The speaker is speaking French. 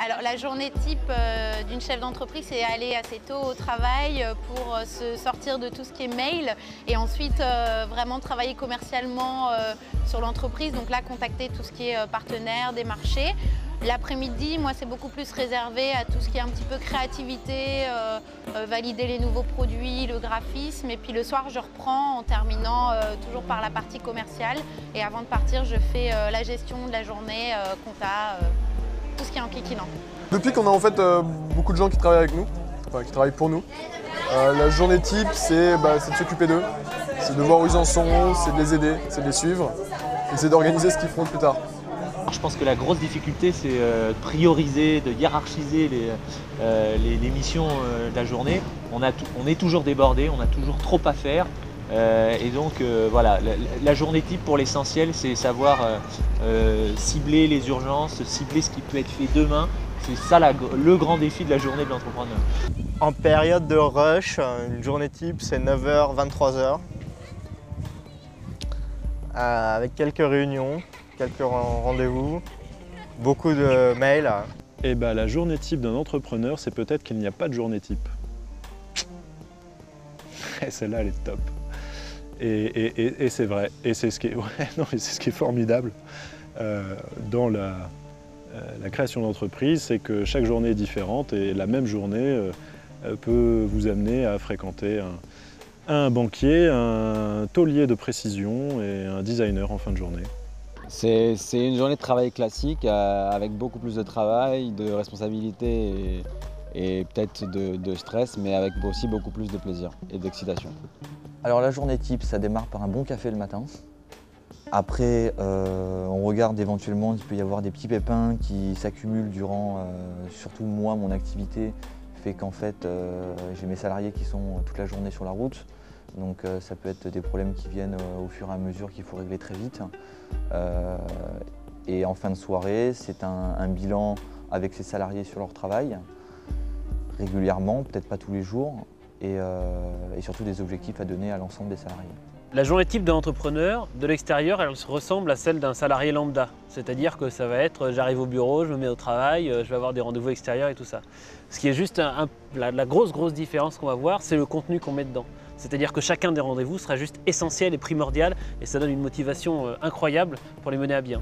Alors la journée type d'une chef d'entreprise, c'est aller assez tôt au travail pour se sortir de tout ce qui est mail et ensuite vraiment travailler commercialement sur l'entreprise. Donc là, contacter tout ce qui est partenaires, des marchés. L'après-midi, moi, c'est beaucoup plus réservé à tout ce qui est un petit peu créativité, valider les nouveaux produits, le graphisme. Et puis le soir, je reprends en terminant toujours par la partie commerciale. Et avant de partir, je fais la gestion de la journée, compta, tout ce qui est enquiquinant. Depuis qu'on a en fait beaucoup de gens qui travaillent avec nous, enfin qui travaillent pour nous, la journée type, c'est de s'occuper d'eux, c'est de voir où ils en sont, c'est de les aider, c'est de les suivre et c'est d'organiser ce qu'ils feront plus tard. Je pense que la grosse difficulté, c'est de prioriser, de hiérarchiser les missions de la journée. On est toujours débordé, on a toujours trop à faire. Et donc voilà, la journée type pour l'essentiel, c'est savoir cibler les urgences, cibler ce qui peut être fait demain. C'est ça le grand défi de la journée de l'entrepreneur. En période de rush, une journée type, c'est 9h, 23h. Avec quelques réunions, quelques rendez-vous, beaucoup de mails. Et la journée type d'un entrepreneur, c'est peut-être qu'il n'y a pas de journée type. Et celle-là, elle est top. Et c'est vrai. Et c'est ce qui est formidable dans la création d'entreprise, c'est que chaque journée est différente et la même journée peut vous amener à fréquenter un banquier, un taulier de précision et un designer en fin de journée. C'est une journée de travail classique avec beaucoup plus de travail, de responsabilité et peut-être de stress, mais avec aussi beaucoup plus de plaisir et d'excitation. Alors la journée type, ça démarre par un bon café le matin. Après, on regarde éventuellement, il peut y avoir des petits pépins qui s'accumulent durant, surtout moi, mon activité fait qu'en fait, j'ai mes salariés qui sont toute la journée sur la route. Donc ça peut être des problèmes qui viennent au fur et à mesure qu'il faut régler très vite. Et en fin de soirée, c'est un bilan avec ses salariés sur leur travail, régulièrement, peut-être pas tous les jours, et surtout des objectifs à donner à l'ensemble des salariés. La journée type d'un entrepreneur, de l'extérieur, elle ressemble à celle d'un salarié lambda. C'est-à-dire que ça va être, j'arrive au bureau, je me mets au travail, je vais avoir des rendez-vous extérieurs et tout ça. Ce qui est juste la grosse différence qu'on va voir, c'est le contenu qu'on met dedans. C'est-à-dire que chacun des rendez-vous sera juste essentiel et primordial et ça donne une motivation incroyable pour les mener à bien.